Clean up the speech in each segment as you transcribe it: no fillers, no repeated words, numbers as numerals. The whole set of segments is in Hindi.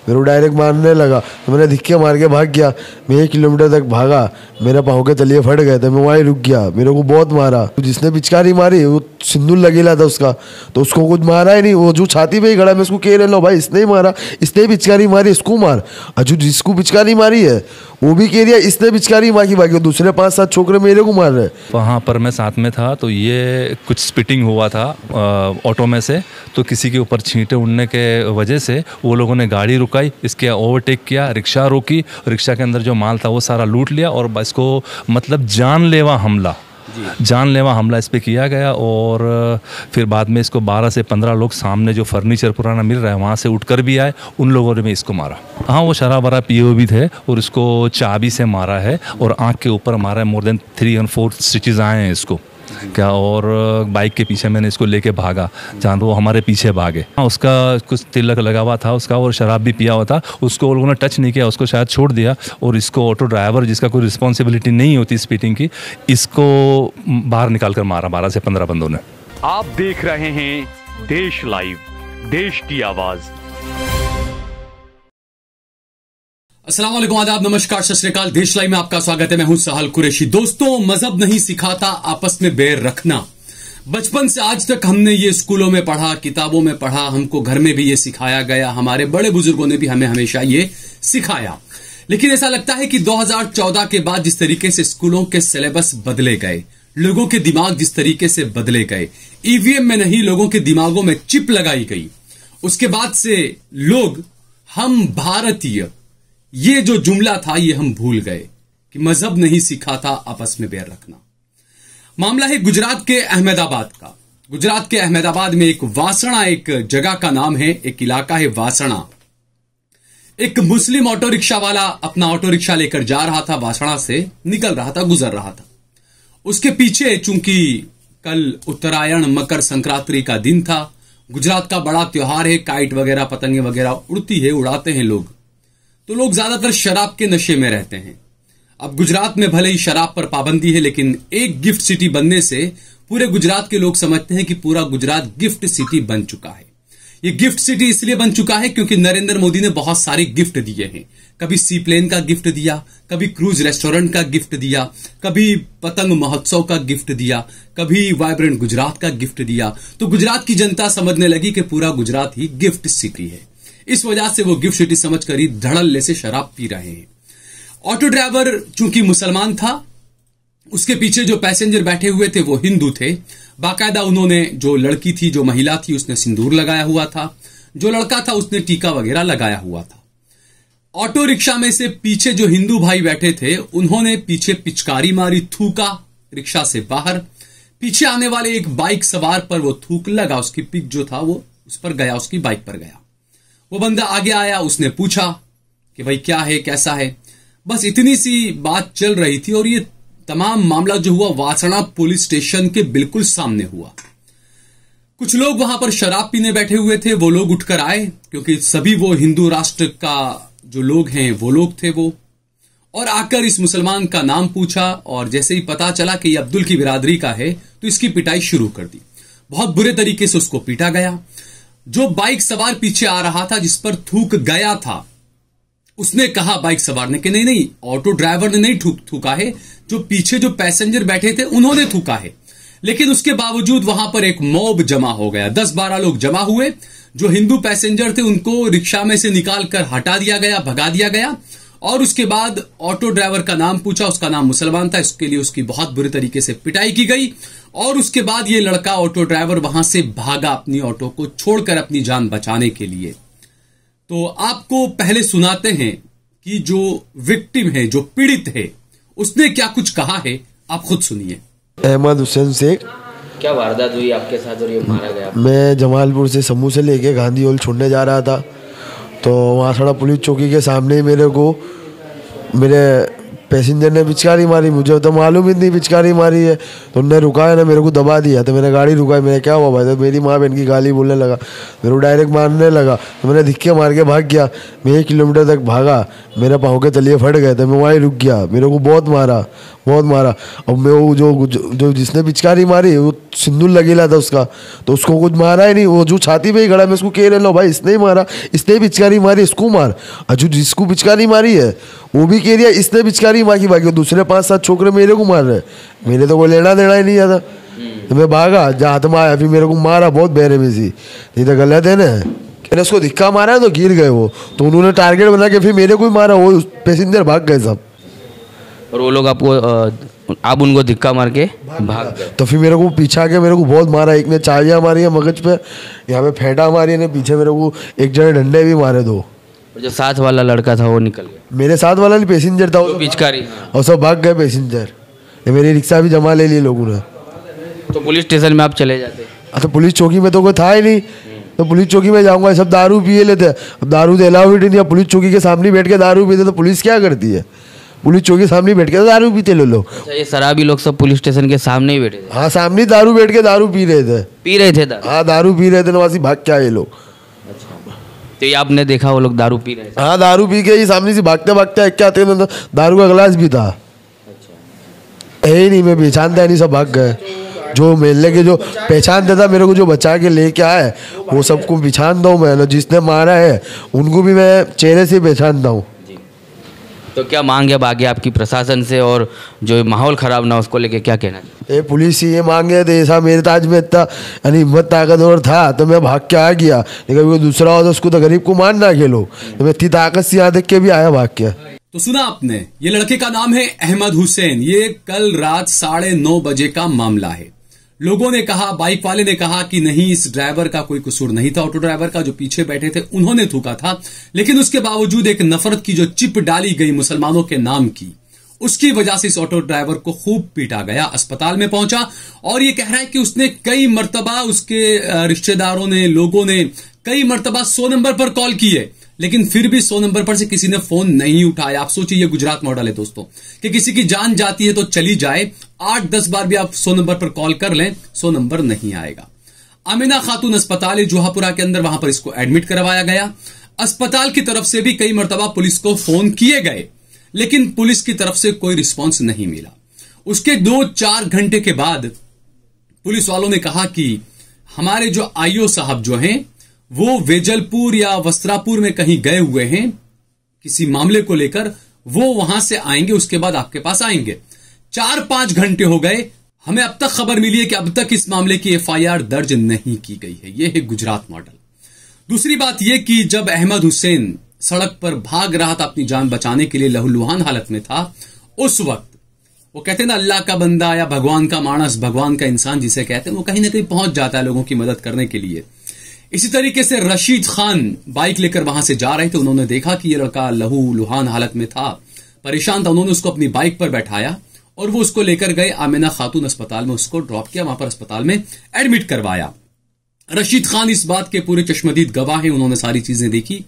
मेरे को डायरेक्ट मारने लगा, तो मैंने धिक्के मार के भाग गया। मैं 1 किलोमीटर तक भागा, मेरे पाँव के तलिए फट गए थे, मैं वहीं रुक गया। मेरे को बहुत मारा। जिसने पिचकारी मारी वो सिंदूर लगेला था उसका, तो उसको कुछ मारा ही नहीं। वो जो छाती पे ही खड़ा, मैं उसको कह रहा लो भाई इसने ही मारा, इसने पिचकारी मारी, इसको मार। अजू जिसको पिचकारी मारी है वो भी कह रहा है इसने पिचकारी मारी, बाकी दूसरे 5-7 छोकरे मेरे को मार रहे। वहाँ पर मैं साथ में था, तो ये कुछ स्पिटिंग हुआ था ऑटो में से, तो किसी के ऊपर छींटे उड़ने के वजह से वो लोगों ने गाड़ी रुकाई, इसके ओवरटेक किया, रिक्शा रोकी, रिक्शा के अंदर जो माल था वो सारा लूट लिया और इसको मतलब जानलेवा हमला इस पे किया गया। और फिर बाद में इसको 12 से 15 लोग सामने जो फर्नीचर पुराना मिल रहा है वहाँ से उठकर भी आए, उन लोगों ने भी इसको मारा। हाँ, वो शराब वरा पिए हुए भी थे और इसको चाबी से मारा है और आँख के ऊपर मारा है। मोर देन 3 और 4 स्टिचेस आए हैं इसको क्या। और बाइक के पीछे मैंने इसको लेके भागा, जहाँ वो हमारे पीछे भागे। हाँ, उसका कुछ तिलक लगा हुआ था उसका और शराब भी पिया हुआ था। उसको वो लोगों ने टच नहीं किया, उसको शायद छोड़ दिया। और इसको ऑटो ड्राइवर जिसका कोई रिस्पॉन्सिबिलिटी नहीं होती स्पीडिंग की, इसको बाहर निकाल कर मारा 12 से 15 बंदों ने। आप देख रहे हैं देश लाइव, देश की आवाज। अस्सलाम वालेकुम, आदाब, नमस्कार, सत श्री अकाल। देश लाइव में आपका स्वागत है। मैं हूं सहल कुरैशी। दोस्तों, मजहब नहीं सिखाता आपस में बैर रखना। बचपन से आज तक हमने ये स्कूलों में पढ़ा, किताबों में पढ़ा, हमको घर में भी ये सिखाया गया, हमारे बड़े बुजुर्गों ने भी हमें हमेशा ये सिखाया। लेकिन ऐसा लगता है कि 2014 के बाद जिस तरीके से स्कूलों के सिलेबस बदले गए, लोगों के दिमाग जिस तरीके से बदले गए, ईवीएम में नहीं लोगों के दिमागों में चिप लगाई गई, उसके बाद से लोग हम भारतीय, ये जो जुमला था ये हम भूल गए कि मजहब नहीं सिखाता आपस में बैर रखना। मामला है गुजरात के अहमदाबाद का। गुजरात के अहमदाबाद में एक वासणा, एक जगह का नाम है, एक इलाका है वासणा। एक मुस्लिम ऑटो रिक्शा वाला अपना ऑटो रिक्शा लेकर जा रहा था, वासणा से निकल रहा था, गुजर रहा था। उसके पीछे, चूंकि कल उत्तरायण मकर संक्रांति का दिन था, गुजरात का बड़ा त्योहार है, काइट वगैरह पतंगे वगैरह उड़ती है, उड़ाते हैं लोग, तो लोग ज्यादातर शराब के नशे में रहते हैं। अब गुजरात में भले ही शराब पर पाबंदी है, लेकिन एक गिफ्ट सिटी बनने से पूरे गुजरात के लोग समझते हैं कि पूरा गुजरात गिफ्ट सिटी बन चुका है। ये गिफ्ट सिटी इसलिए बन चुका है क्योंकि नरेंद्र मोदी ने बहुत सारे गिफ्ट दिए हैं। कभी सी प्लेन का गिफ्ट दिया, कभी क्रूज रेस्टोरेंट का गिफ्ट दिया, कभी पतंग महोत्सव का गिफ्ट दिया, कभी वाइब्रेंट गुजरात का गिफ्ट दिया। तो गुजरात की जनता समझने लगी कि पूरा गुजरात ही गिफ्ट सिटी है। इस वजह से वो गिफ्ट सिटी समझकर ही धड़ल्ले से शराब पी रहे हैं। ऑटो ड्राइवर चूंकि मुसलमान था, उसके पीछे जो पैसेंजर बैठे हुए थे वो हिंदू थे। बाकायदा उन्होंने, जो लड़की थी, जो महिला थी, उसने सिंदूर लगाया हुआ था, जो लड़का था उसने टीका वगैरह लगाया हुआ था। ऑटो रिक्शा में से पीछे जो हिंदू भाई बैठे थे उन्होंने पीछे पिचकारी मारी, थूका रिक्शा से बाहर। पीछे आने वाले एक बाइक सवार पर वो थूक लगा, उसकी पिक जो था वो उस पर गया, उसकी बाइक पर गया। वो बंदा आगे आया, उसने पूछा कि भाई क्या है, कैसा है। बस इतनी सी बात चल रही थी और ये तमाम मामला जो हुआ वासणा पुलिस स्टेशन के बिल्कुल सामने हुआ। कुछ लोग वहां पर शराब पीने बैठे हुए थे, वो लोग उठकर आए, क्योंकि सभी वो हिंदू राष्ट्र का जो लोग हैं वो लोग थे वो, और आकर इस मुसलमान का नाम पूछा। और जैसे ही पता चला कि ये अब्दुल की बिरादरी का है तो इसकी पिटाई शुरू कर दी। बहुत बुरे तरीके से उसको पीटा गया। जो बाइक सवार पीछे आ रहा था, जिस पर थूक गया था, उसने कहा बाइक सवार ने कि नहीं नहीं, ऑटो ड्राइवर ने नहीं थूका है, जो पीछे जो पैसेंजर बैठे थे उन्होंने थूका है। लेकिन उसके बावजूद वहां पर एक मॉब जमा हो गया, 10-12 लोग जमा हुए। जो हिंदू पैसेंजर थे उनको रिक्शा में से निकालकर हटा दिया गया, भगा दिया गया। और उसके बाद ऑटो ड्राइवर का नाम पूछा, उसका नाम मुसलमान था, इसके लिए उसकी बहुत बुरी तरीके से पिटाई की गई। और उसके बाद ये लड़का ऑटो ड्राइवर वहां से भागा अपनी ऑटो को छोड़कर अपनी जान बचाने के लिए। तो आपको पहले सुनाते हैं कि जो विक्टिम है, जो पीड़ित है, उसने क्या कुछ कहा है, आप खुद सुनिए। अहमद हुसैन शेख। क्या वारदात हुई आपके साथ और ये मारा गया? मैं जमालपुर से समूह से लेके गांधी हॉल छोड़ने जा रहा था, तो वासणा पुलिस चौकी के सामने मेरे को मेरे पैसेंजर ने पिचकारी मारी, मुझे तो मालूम ही नहीं पिचकारी मारी है। तो उनने रुकाया ना, मेरे को दबा दिया, तो मैंने गाड़ी रुकाई। मैंने क्या हुआ भाई, तो मेरी माँ बहन की गाली बोलने लगा, मेरे को डायरेक्ट मारने लगा। तो मैंने धिक्के मार के भाग गया। मैं 1 किलोमीटर तक भागा, मेरे पाँव के तलिए फट गए, तो मैं वहीं रुक गया। मेरे को बहुत मारा, बहुत मारा। और मैं वो जो जिसने पिचकारी मारी वो सिंदूर लगेला था उसका, तो उसको कुछ मारा ही नहीं। वो जो छाती पे ही खड़ा, मैं उसको कह रहा भाई इसने ही मारा, इसने पिचकारी मारी, इसको मार। और जो जिसको पिचकारी मारी है वो भी कह रही है इसने पिचकारी मारी, बाकी दूसरे 5-7 छोकरे मेरे को मार रहे। मेरे तो कोई लेना देना ही नहीं आता। तो मैं भागा, जहाँ हाथ में आया फिर मेरे को मारा बहुत बेरहमी, नहीं तो गलत है ना। मैंने उसको धिक्का मारा है तो गिर गए वो, तो उन्होंने टारगेट बना के फिर मेरे को ही मारा। वो पैसेंजर भाग गए सब, और वो लोग आप उनको धिक्का मार के भाग गए। तो फिर मेरे को पीछा के मेरे को बहुत मारा। एक ने चाबियाँ मारी है मगज पे, यहाँ पे फेंटा मारी है, पीछे मेरे को एक जगह डंडे भी मारे 2। और जो साथ वाला लड़का था वो निकल गया, मेरे साथ वाला नहीं पैसेंजर था वो पिचकारी, और सब भाग गए पैसेंजर। ये मेरी रिक्शा भी जमा ले ली लोगों ने। तो पुलिस स्टेशन में आप चले जाते? तो पुलिस चौकी में तो कोई था ही नहीं, तो पुलिस चौकी में जाऊंगा, सब दारू पिए लेते। अब दारू तो अलाउड ही नहीं है, पुलिस चौकी के सामने बैठ के दारू पीते, तो पुलिस क्या करती है? पुलिस चौकी के सामने बैठ के तो दारू पीते लोग। अच्छा, ये शराबी लोग सब पुलिस स्टेशन के सामने ही बैठे थे? हाँ, सामने दारू बैठ के दारू पी रहे थे। हाँ, दारू पी रहे थे, नवासी भाग के आए लोग। तो ये आपने देखा वो लोग दारू पी रहे थे? हाँ, दारू पी के ही सामने से भागते भागते क्या आते, दारू का गिलास भी था। है ही नहीं, मैं पहचानता नहीं, सब भाग गए। जो मेले के जो पहचानता था मेरे को, जो बचा के लेके आए वो सबको पहचानता हूँ मैं। जिसने मारा है उनको भी मैं चेहरे से पहचानता हूँ। तो क्या मांग है आगे आपकी प्रशासन से, और जो माहौल ख़राब ना उसको लेके क्या कहना है? ये पुलिस ही ये मांगे थे, ऐसा मेरे ताज में इतना यानी हिम्मत ताकतवर था तो मैं भाग के आ गया। लेकिन कोई दूसरा हो तो उसको तो गरीब को मार ना खेलो, तो मैं इतनी ताकत से यहाँ देख के भी आया भाग के। तो सुना आपने, ये लड़के का नाम है अहमद हुसैन। ये कल रात 9:30 बजे का मामला है। लोगों ने कहा, बाइक वाले ने कहा कि नहीं, इस ड्राइवर का कोई कसूर नहीं था, ऑटो ड्राइवर का, जो पीछे बैठे थे उन्होंने थूका था। लेकिन उसके बावजूद एक नफरत की जो चिप डाली गई मुसलमानों के नाम की, उसकी वजह से इस ऑटो ड्राइवर को खूब पीटा गया। अस्पताल में पहुंचा और ये कह रहा है कि उसने कई मर्तबा, उसके रिश्तेदारों ने, लोगों ने कई मर्तबा 100 नंबर पर कॉल की है, लेकिन फिर भी 100 नंबर पर से किसी ने फोन नहीं उठाया। आप सोचिए, ये गुजरात मॉडल है दोस्तों, कि किसी की जान जाती है तो चली जाए, 8-10 बार भी आप 100 नंबर पर कॉल कर लें, 100 नंबर नहीं आएगा। आमिना खातून अस्पताल है जोहापुरा के अंदर, वहां पर इसको एडमिट करवाया गया। अस्पताल की तरफ से भी कई मर्तबा पुलिस को फोन किए गए, लेकिन पुलिस की तरफ से कोई रिस्पॉन्स नहीं मिला। उसके 2-4 घंटे के बाद पुलिस वालों ने कहा कि हमारे जो आईओ साहब जो हैं वो वेजलपुर या वस्त्रापुर में कहीं गए हुए हैं किसी मामले को लेकर, वो वहां से आएंगे, उसके बाद आपके पास आएंगे। 4-5 घंटे हो गए, हमें अब तक खबर मिली है कि अब तक इस मामले की FIR दर्ज नहीं की गई है। यह है गुजरात मॉडल। दूसरी बात यह कि जब अहमद हुसैन सड़क पर भाग रहा था, अपनी जान बचाने के लिए लहूलुहान हालत में था, उस वक्त वो कहते हैं ना, अल्लाह का बंदा या भगवान का मानस, भगवान का इंसान जिसे कहते हैं, वो कहीं ना कहीं पहुंच जाता है लोगों की मदद करने के लिए। इसी तरीके से रशीद खान बाइक लेकर वहां से जा रहे थे। उन्होंने देखा कि ये लड़का लहूलुहान हालत में था, परेशान था। उन्होंने उसको अपनी बाइक पर बैठाया और वो उसको लेकर गए आमिना खातून अस्पताल में, उसको ड्रॉप किया, वहां पर अस्पताल में एडमिट करवाया। रशीद खान इस बात के पूरे चश्मदीद गवाह हैं, उन्होंने सारी चीजें देखी।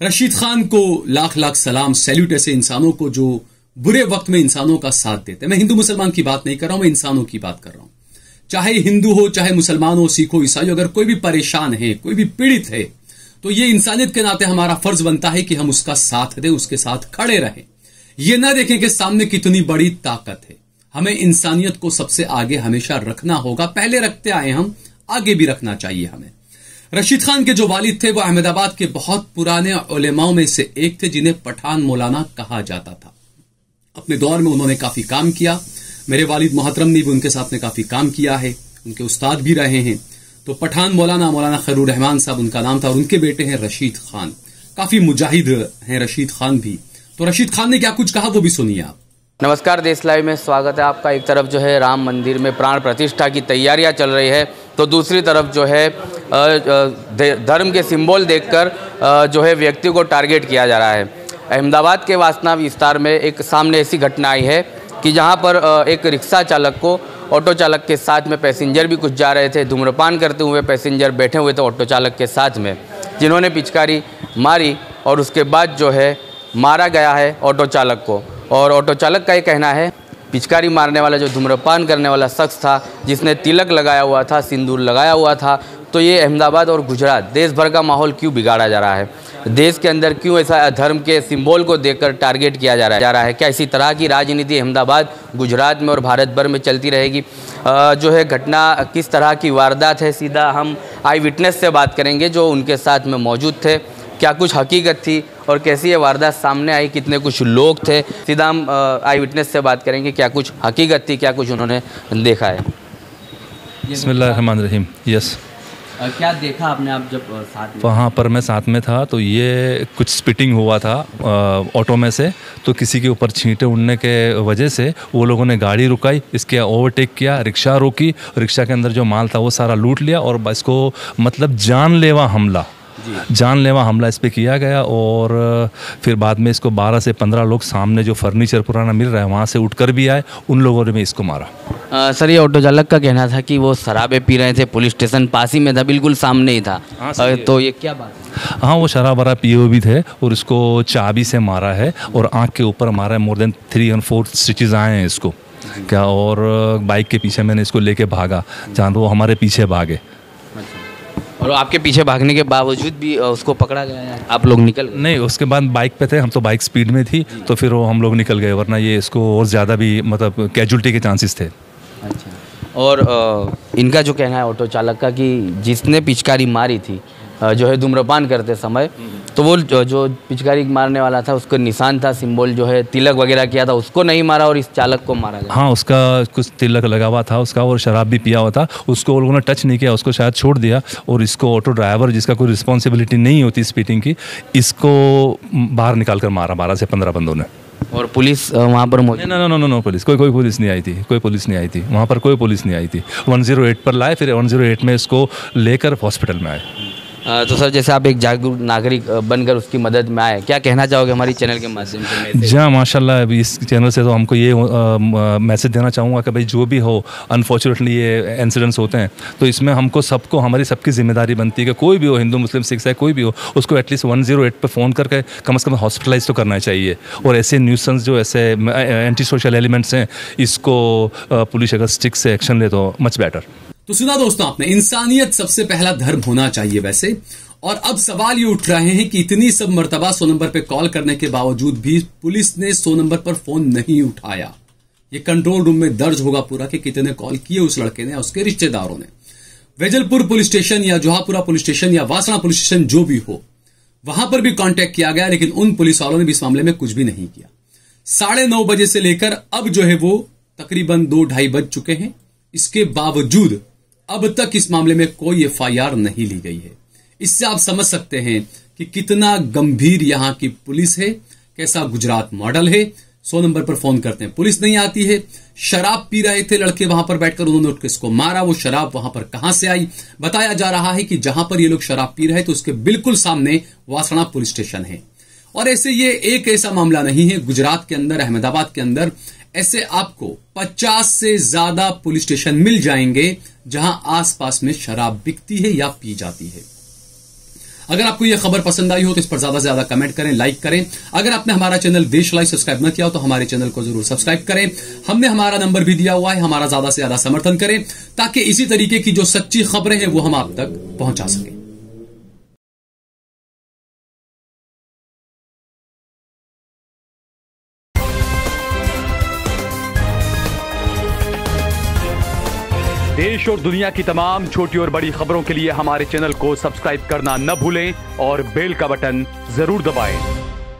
रशीद खान को लाख लाख सलाम, सैल्यूट ऐसे इंसानों को जो बुरे वक्त में इंसानों का साथ देते हैं। मैं हिंदू मुसलमान की बात नहीं कर रहा हूं, मैं इंसानों की बात कर रहा हूं। चाहे हिंदू हो, चाहे मुसलमान हो, सिख हो, ईसाई, अगर कोई भी परेशान है, कोई भी पीड़ित है, तो ये इंसानियत के नाते हमारा फर्ज बनता है कि हम उसका साथ दें, उसके साथ खड़े रहें। ये ना देखें कि सामने कितनी बड़ी ताकत है। हमें इंसानियत को सबसे आगे हमेशा रखना होगा, पहले रखते आए हम, आगे भी रखना चाहिए हमें। रशीद खान के जो वालिद थे वो अहमदाबाद के बहुत पुराने उलेमाओं में से एक थे, जिन्हें पठान मौलाना कहा जाता था। अपने दौर में उन्होंने काफी काम किया। मेरे वालिद मोहतरम ने भी उनके साथ में काफी काम किया है, उनके उस्ताद भी रहे हैं। तो पठान मौलाना खैरुर रहमान साहब उनका नाम था, और उनके बेटे हैं रशीद खान। काफी मुजाहिद हैं रशीद खान भी। तो रशीद खान ने क्या कुछ कहा वो भी सुनिए आप। नमस्कार, देश लाइव में स्वागत है आपका। एक तरफ जो है राम मंदिर में प्राण प्रतिष्ठा की तैयारियां चल रही है, तो दूसरी तरफ जो है धर्म के सिंबल देखकर जो है व्यक्ति को टारगेट किया जा रहा है। अहमदाबाद के वासना विस्तार में एक सामने ऐसी घटना आई है कि जहां पर एक रिक्शा चालक को ऑटो चालक के साथ में पैसेंजर भी कुछ जा रहे थे, धूम्रपान करते हुए पैसेंजर बैठे हुए थे ऑटो चालक के साथ में, जिन्होंने पिचकारी मारी और उसके बाद जो है मारा गया है ऑटो चालक को। और ऑटो चालक का ये कहना है पिचकारी मारने वाला जो धूम्रपान करने वाला शख्स था, जिसने तिलक लगाया हुआ था, सिंदूर लगाया हुआ था, तो ये अहमदाबाद और गुजरात देश भर का माहौल क्यों बिगाड़ा जा रहा है? देश के अंदर क्यों ऐसा धर्म के सिंबल को देखकर टारगेट किया जा रहा है? क्या इसी तरह की राजनीति अहमदाबाद, गुजरात में और भारत भर में चलती रहेगी? जो है घटना किस तरह की वारदात है, सीधा हम आई विटनेस से बात करेंगे जो उनके साथ में मौजूद थे। क्या कुछ हकीकत थी और कैसी ये वारदात सामने आई, कितने कुछ लोग थे, सीधा हम आई विटनेस से बात करेंगे। क्या कुछ हकीकत थी, क्या कुछ उन्होंने देखा है? बिस्मिल्लाहिर्रहमानिर्रहीम। यस, क्या देखा आपने आप जब साथ में? वहाँ पर मैं साथ में था तो ये कुछ स्पिटिंग हुआ था ऑटो में से, तो किसी के ऊपर छींटे उड़ने के वजह से वो लोगों ने गाड़ी रुकाई, इसके ओवरटेक किया, रिक्शा रोकी, रिक्शा के अंदर जो माल था वो सारा लूट लिया और इसको मतलब जानलेवा हमला इस पे किया गया। और फिर बाद में इसको 12 से 15 लोग सामने जो फर्नीचर पुराना मिल रहा है वहाँ से उठकर भी आए, उन लोगों ने भी इसको मारा। सर, ये ऑटो चालक का कहना था कि वो शराबें पी रहे थे, पुलिस स्टेशन पास ही में था, बिल्कुल सामने ही था। तो ये क्या बात है? हाँ, वो शराब वरा पिए हुए भी थे और इसको चाबी से मारा है और आँख के ऊपर मारा है। मोर देन 3 और 4 स्टिचेज आए हैं इसको क्या। और बाइक के पीछे मैंने इसको लेके भागा, जहाँ वो हमारे पीछे भागे। और आपके पीछे भागने के बावजूद भी उसको पकड़ा गया है? आप लोग निकल गए? नहीं, उसके बाद बाइक पे थे हम, तो बाइक स्पीड में थी तो फिर वो हम लोग निकल गए, वरना ये इसको और ज़्यादा भी मतलब कैजुअल्टी के चांसेस थे। अच्छा, और इनका जो कहना है ऑटो चालक का कि जिसने पिचकारी मारी थी जो है धूम्रपान करते समय, तो वो जो पिचकारी मारने वाला था उसका निशान था, सिंबल जो है तिलक वगैरह किया था, उसको नहीं मारा और इस चालक को मारा गया। हाँ, उसका कुछ तिलक लगा हुआ था उसका और शराब भी पिया हुआ था, उसको वो लोगों ने टच नहीं किया, उसको शायद छोड़ दिया। और इसको ऑटो ड्राइवर जिसका कोई रिस्पॉन्सिबिलिटी नहीं होती स्पीडिंग की, इसको बाहर निकाल कर मारा 12 से 15 बंदों ने। और पुलिस वहाँ पर मौजूद? नो, पुलिस कोई पुलिस नहीं आई थी, वहाँ पर कोई पुलिस नहीं आई थी। 108 पर लाए, फिर 108 में इसको लेकर हॉस्पिटल में आए। तो सर, जैसे आप एक जागरूक नागरिक बनकर उसकी मदद में आए, क्या कहना चाहोगे हमारी चैनल के माध्यम से? जी हाँ, माशाल्लाह, अभी इस चैनल से तो हमको ये मैसेज देना चाहूँगा कि भाई जो भी हो, अनफॉर्चुनेटली ये इंसिडेंट्स होते हैं तो इसमें हमको हमारी सबकी जिम्मेदारी बनती है कि कोई भी हो, हिंदू मुस्लिम सिख है, कोई भी हो, उसको एटलीस्ट 108 पर फ़ोन करके कम से कम हॉस्पिटलाइज तो करना चाहिए। और ऐसे न्यूसेंस जो ऐसे एंटी सोशल एलिमेंट्स हैं, इसको पुलिस अगर स्ट्रिक्ट से एक्शन ले तो मच बेटर। तो सुना दोस्तों आपने, इंसानियत सबसे पहला धर्म होना चाहिए वैसे। और अब सवाल ये उठ रहे हैं कि इतनी सब मर्तबा 100 नंबर पे कॉल करने के बावजूद भी पुलिस ने 100 नंबर पर फोन नहीं उठाया। ये कंट्रोल रूम में दर्ज होगा पूरा कि कितने कॉल किए उस लड़के ने, उसके रिश्तेदारों ने। वेजलपुर पुलिस स्टेशन या जोहापुरा पुलिस स्टेशन या वासना पुलिस स्टेशन जो भी हो, वहां पर भी कांटेक्ट किया गया, लेकिन उन पुलिस वालों ने भी इस मामले में कुछ भी नहीं किया। 9:30 बजे से लेकर अब जो है वो तकरीबन 2-2:30 बज चुके हैं, इसके बावजूद अब तक इस मामले में कोई FIR नहीं ली गई है। इससे आप समझ सकते हैं कि कितना गंभीर यहां की पुलिस है, कैसा गुजरात मॉडल है। 100 नंबर पर फोन करते हैं, पुलिस नहीं आती है। शराब पी रहे थे लड़के वहां पर बैठकर, उन्होंने उठ के इसको मारा। वो शराब वहां पर कहां से आई? बताया जा रहा है कि जहां पर ये लोग शराब पी रहे थे उसके बिल्कुल सामने वासना पुलिस स्टेशन है। और ऐसे ये एक ऐसा मामला नहीं है, गुजरात के अंदर, अहमदाबाद के अंदर ऐसे आपको 50 से ज्यादा पुलिस स्टेशन मिल जाएंगे जहां आसपास में शराब बिकती है या पी जाती है। अगर आपको यह खबर पसंद आई हो तो इस पर ज्यादा से ज्यादा कमेंट करें, लाइक करें। अगर आपने हमारा चैनल देश लाइव सब्सक्राइब न किया हो तो हमारे चैनल को जरूर सब्सक्राइब करें। हमने हमारा नंबर भी दिया हुआ है, हमारा ज्यादा से ज्यादा समर्थन करें ताकि इसी तरीके की जो सच्ची खबरें हैं वो हम आप तक पहुंचा सकें। देश और दुनिया की तमाम छोटी और बड़ी खबरों के लिए हमारे चैनल को सब्सक्राइब करना न भूलें और बेल का बटन जरूर दबाएं।